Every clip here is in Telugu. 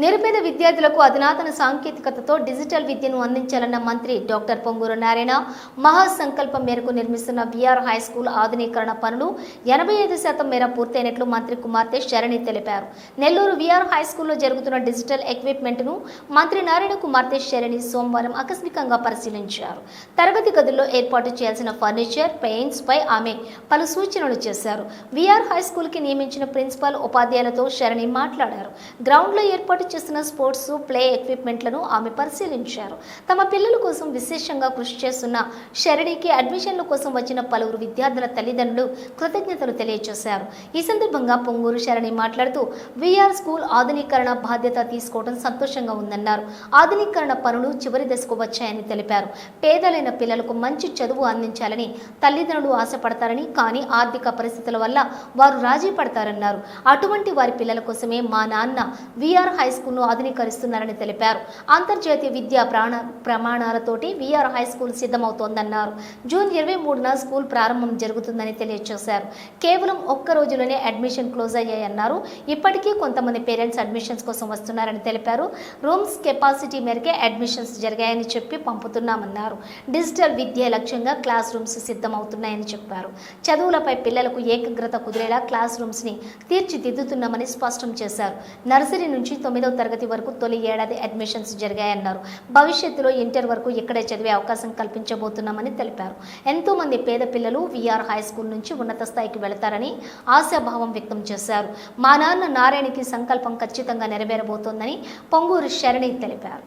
నిరుపేద విద్యార్థులకు అధునాతన సాంకేతికతతో డిజిటల్ విద్యను అందించాలన్న మంత్రి డాక్టర్ పొంగూరు నారాయణ మహాసంకల్పం మేరకు నిర్మిస్తున్న విఆర్ హై స్కూల్ ఆధునీకరణ పనులు 85% మేర పూర్తయినట్లు మంత్రి కుమార్తె శరణి తెలిపారు. నెల్లూరు విఆర్ హై స్కూల్లో జరుగుతున్న డిజిటల్ ఎక్విప్మెంట్ను మంత్రి నారాయణ కుమార్తె శరణి సోమవారం ఆకస్మికంగా పరిశీలించారు. తరగతి గదుల్లో ఏర్పాటు చేయాల్సిన ఫర్నిచర్, పెయింట్స్ పై ఆమె పలు సూచనలు చేశారు. విఆర్ హై స్కూల్ కి నియమించిన ప్రిన్సిపల్, ఉపాధ్యాయులతో శరణి మాట్లాడారు. గ్రౌండ్లో ఏర్పాటు చేస్తున్న స్పోర్ట్స్, ప్లే ఎక్విప్మెంట్లను ఆమె పరిశీలించారు. తమ పిల్లల కోసం విశేషంగా కృషి చేస్తున్న శరణికి అడ్మిషన్ల కోసం వచ్చిన పలువురు విద్యార్థుల తల్లిదండ్రులు కృతజ్ఞతలు తెలియజేశారు. ఈ సందర్భంగా పొంగూరు శరణి మాట్లాడుతూ విఆర్ స్కూల్ ఆధునీకరణ బాధ్యత తీసుకోవడం సంతోషంగా ఉందన్నారు. ఆధునీకరణ పనులు చివరి దశకు వచ్చాయని తెలిపారు. పేదలైన పిల్లలకు మంచి చదువు అందించాలని తల్లిదండ్రులు ఆశపడతారని, కానీ ఆర్థిక పరిస్థితుల వల్ల వారు రాజీ పడతారన్నారు. అటువంటి వారి పిల్లల కోసమే మా నాన్న విఆర్ హై స్కూల్ను ఆధునీకరిస్తున్నారని తెలిపారు. అంతర్జాతీయ విద్యా ప్రమాణాలతోటి విఆర్ హై స్కూల్ సిద్ధమవుతోందన్నారు. జూన్ 23న స్కూల్ ప్రారంభం జరుగుతుందని తెలియజేశారు. కేవలం ఒక్క రోజులోనే అడ్మిషన్ క్లోజ్ అయ్యాయన్నారు. ఇప్పటికీ కొంతమంది పేరెంట్స్ అడ్మిషన్స్ కోసం వస్తున్నారని తెలిపారు. రూమ్స్ కెపాసిటీ మేరకే అడ్మిషన్స్ జరిగాయని చెప్పి పంపుతున్నామన్నారు. డిజిటల్ విద్య లక్ష్యంగా క్లాస్ రూమ్స్ సిద్ధమవుతున్నాయని చెప్పారు. చదువులపై పిల్లలకు ఏకాగ్రత కుదిరేలా క్లాస్ రూమ్స్ని తీర్చిదిద్దుతున్నామని స్పష్టం చేశారు. నర్సరీ నుంచి 9వ తరగతి వరకు తొలి ఏడాది అడ్మిషన్స్ జరిగాయన్నారు. భవిష్యత్తులో ఇంటర్ వరకు ఇక్కడే చదివే అవకాశం కల్పించబోతున్నామని తెలిపారు. ఎంతో మంది పేద పిల్లలు విఆర్ హై స్కూల్ నుంచి ఉన్నత స్థాయికి వెళతారని ఆశాభావం వ్యక్తం చేశారు. మా నాన్న నారాయణకి సంకల్పం ఖచ్చితంగా నెరవేరబోతోందని పొంగూరు శరణి తెలిపారు.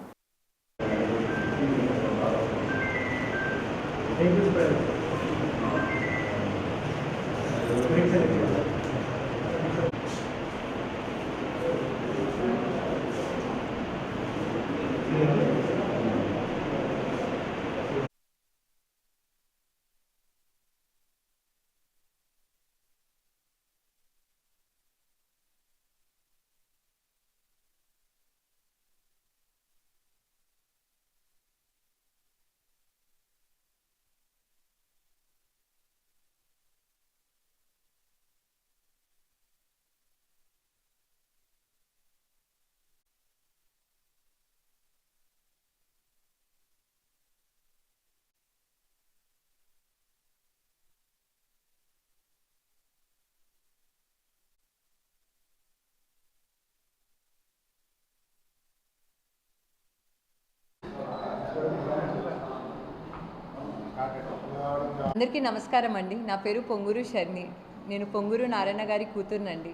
అందరికీ నమస్కారం అండి. నా పేరు పొంగూరు శరణి. నేను పొంగూరు నారాయణ గారి కూతురునండి.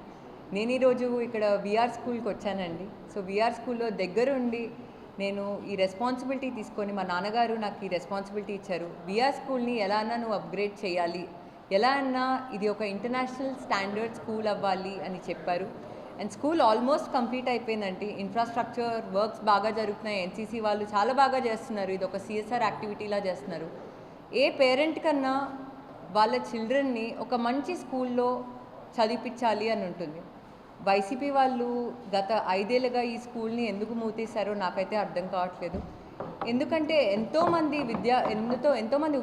నేను ఈరోజు ఇక్కడ విఆర్ స్కూల్కి వచ్చానండి. సో విఆర్ స్కూల్లో దగ్గరుండి నేను ఈ రెస్పాన్సిబిలిటీ తీసుకొని, మా నాన్నగారు నాకు ఈ రెస్పాన్సిబిలిటీ ఇచ్చారు. విఆర్ స్కూల్ని ఎలా అన్నా నువ్వు అప్గ్రేడ్ చేయాలి, ఎలా అన్నా ఇది ఒక ఇంటర్నేషనల్ స్టాండర్డ్ స్కూల్ అవ్వాలి అని చెప్పారు. అండ్ స్కూల్ ఆల్మోస్ట్ కంప్లీట్ అయిపోయిందండి. ఇన్ఫ్రాస్ట్రక్చర్ వర్క్స్ బాగా జరుగుతున్నాయి. ఎన్సీసీ వాళ్ళు చాలా బాగా చేస్తున్నారు. ఇది ఒక సిఎస్ఆర్ యాక్టివిటీలా చేస్తున్నారు. ఏ పేరెంట్ కన్నా వాళ్ళ చిల్డ్రన్ని ఒక మంచి స్కూల్లో చదివించాలి అని ఉంటుంది. వైసీపీ వాళ్ళు గత 5 ఏళ్ళుగా ఈ స్కూల్ని ఎందుకు మూతేశారో నాకైతే అర్థం కావట్లేదు. ఎందుకంటే ఎంతోమంది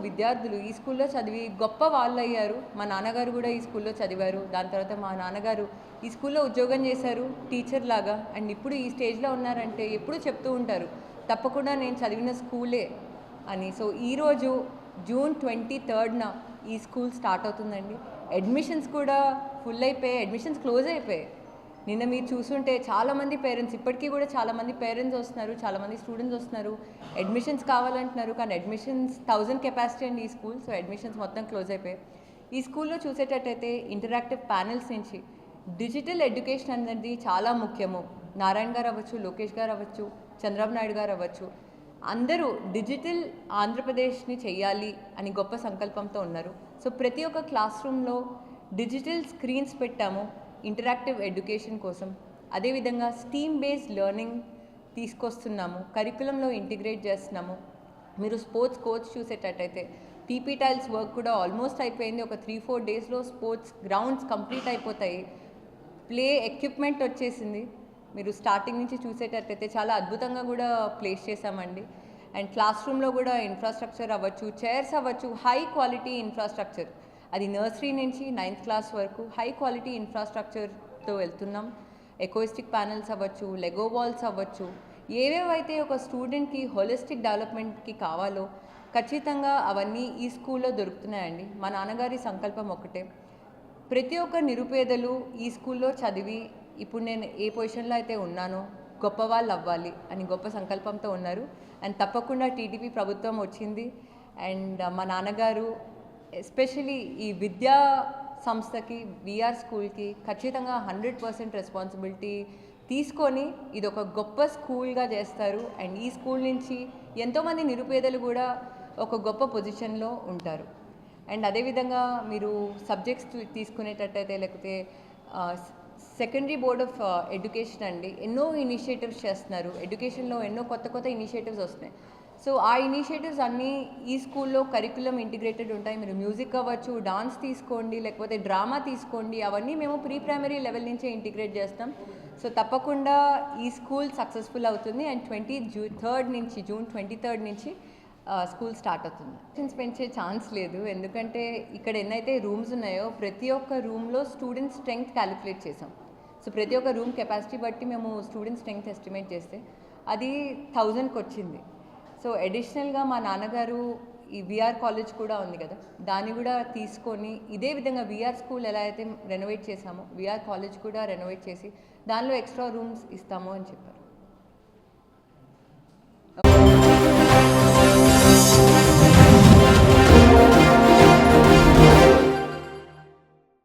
విద్యార్థులు ఈ స్కూల్లో చదివి గొప్ప వాళ్ళు అయ్యారు. మా నాన్నగారు కూడా ఈ స్కూల్లో చదివారు. దాని తర్వాత మా నాన్నగారు ఈ స్కూల్లో ఉద్యోగం చేశారు టీచర్ లాగా. అండ్ ఇప్పుడు ఈ స్టేజ్లో ఉన్నారంటే ఎప్పుడు చెప్తూ ఉంటారు, తప్పకుండా నేను చదివిన స్కూలే అని. సో ఈరోజు జూన్ 23న ఈ స్కూల్ స్టార్ట్ అవుతుందండి. అడ్మిషన్స్ కూడా ఫుల్ అయిపోయాయి, అడ్మిషన్స్ క్లోజ్ అయిపోయాయి. నిన్న మీరు చూస్తుంటే చాలామంది పేరెంట్స్, ఇప్పటికీ కూడా చాలామంది పేరెంట్స్ వస్తున్నారు, చాలామంది స్టూడెంట్స్ వస్తున్నారు, అడ్మిషన్స్ కావాలంటున్నారు. కానీ అడ్మిషన్స్ 1000 కెపాసిటీ అండి ఈ స్కూల్. సో అడ్మిషన్స్ మొత్తం క్లోజ్ అయిపోయాయి. ఈ స్కూల్లో చూసేటట్టయితే ఇంటరాక్టివ్ ప్యానెల్స్ నుంచి డిజిటల్ ఎడ్యుకేషన్ అనేది చాలా ముఖ్యము. నారాయణ గారు అవ్వచ్చు, లోకేష్ గారు అవ్వచ్చు, చంద్రబాబు నాయుడు గారు అవ్వచ్చు, అందరూ డిజిటల్ ఆంధ్రప్రదేశ్ని చెయ్యాలి అని గొప్ప సంకల్పంతో ఉన్నారు. సో ప్రతి ఒక్క క్లాస్ రూమ్లో డిజిటల్ స్క్రీన్స్ పెట్టాము ఇంటరాక్టివ్ ఎడ్యుకేషన్ కోసం. అదేవిధంగా స్టీమ్ బేస్డ్ లెర్నింగ్ తీసుకొస్తున్నాము, కరికులంలో ఇంటిగ్రేట్ చేస్తున్నాము. మీరు స్పోర్ట్స్ కోచ్ చూసేటట్టయితే పీపీ టైల్స్ వర్క్ కూడా ఆల్మోస్ట్ అయిపోయింది. ఒక 3-4 డేస్లో స్పోర్ట్స్ గ్రౌండ్స్ కంప్లీట్ అయిపోతాయి. ప్లే ఎక్విప్మెంట్ వచ్చేసింది. మీరు స్టార్టింగ్ నుంచి చూసేటట్టయితే చాలా అద్భుతంగా కూడా ప్లేస్ చేశామండి. అండ్ క్లాస్ రూమ్లో కూడా ఇన్ఫ్రాస్ట్రక్చర్ అవ్వచ్చు, చైర్స్ అవ్వచ్చు, హై క్వాలిటీ ఇన్ఫ్రాస్ట్రక్చర్, అది నర్సరీ నుంచి 9th క్లాస్ వరకు హై క్వాలిటీ ఇన్ఫ్రాస్ట్రక్చర్తో వెళ్తున్నాం. ఎకోయిస్టిక్ ప్యానెల్స్ అవ్వచ్చు, లెగో వాల్స్ అవ్వచ్చు, ఏవేవైతే ఒక స్టూడెంట్కి హోలిస్టిక్ డెవలప్మెంట్కి కావాలో ఖచ్చితంగా అవన్నీ ఈ స్కూల్లో దొరుకుతున్నాయండి. మా నాన్నగారి సంకల్పం ఒకటే, ప్రతి ఒక్క నిరుపేదలు ఈ స్కూల్లో చదివి ఇప్పుడు నేను ఏ పొజిషన్లో అయితే ఉన్నానో గొప్పవాళ్ళు అవ్వాలి అని గొప్ప సంకల్పంతో ఉన్నారు. అండ్ తప్పకుండా టీడీపీ ప్రభుత్వం వచ్చింది అండ్ మా నాన్నగారు ఎస్పెషలీ ఈ విద్యా సంస్థకి విఆర్ స్కూల్కి ఖచ్చితంగా 100% రెస్పాన్సిబిలిటీ తీసుకొని ఇది ఒక గొప్ప స్కూల్గా చేస్తారు. అండ్ ఈ స్కూల్ నుంచి ఎంతోమంది నిరుపేదలు కూడా ఒక గొప్ప పొజిషన్లో ఉంటారు. అండ్ అదేవిధంగా మీరు సబ్జెక్ట్స్ తీసుకునేటట్టయితే లేకపోతే సెకండరీ బోర్డ్ ఆఫ్ ఎడ్యుకేషన్ అండి ఎన్నో ఇనిషియేటివ్స్ చేస్తున్నారు. ఎడ్యుకేషన్లో ఎన్నో కొత్త కొత్త ఇనిషియేటివ్స్ వస్తున్నాయి. సో ఆ ఇనిషియేటివ్స్ అన్నీ ఈ స్కూల్లో కరికులం ఇంటిగ్రేటెడ్ ఉంటాయి. మీరు మ్యూజిక్ అవ్వచ్చు, డాన్స్ తీసుకోండి, లేకపోతే డ్రామా తీసుకోండి, అవన్నీ మేము ప్రీ ప్రైమరీ లెవెల్ నుంచే ఇంటిగ్రేట్ చేస్తాం. సో తప్పకుండా ఈ స్కూల్ సక్సెస్ఫుల్ అవుతుంది. అండ్ జూన్ 23 నుంచి స్కూల్ స్టార్ట్ అవుతుంది. స్టూడెంట్స్ పెంచే ఛాన్స్ లేదు, ఎందుకంటే ఇక్కడ ఎన్నైతే రూమ్స్ ఉన్నాయో ప్రతి ఒక్క రూమ్లో స్టూడెంట్ స్ట్రెంగ్త్ క్యాలిక్యులేట్ చేసాం. సో ప్రతి ఒక్క రూమ్ కెపాసిటీ బట్టి మేము స్టూడెంట్ స్ట్రెంగ్త్ ఎస్టిమేట్ చేస్తే అది 1000కి వచ్చింది. సో అడిషనల్గా మా నాన్నగారు ఈ విఆర్ కాలేజ్ కూడా ఉంది కదా, దాన్ని కూడా తీసుకొని ఇదే విధంగా విఆర్ స్కూల్ ఎలా అయితే రెనోవేట్ చేసామో విఆర్ కాలేజ్ కూడా రెనోవేట్ చేసి దానిలో ఎక్స్ట్రా రూమ్స్ ఇస్తాము అని చెప్పారు.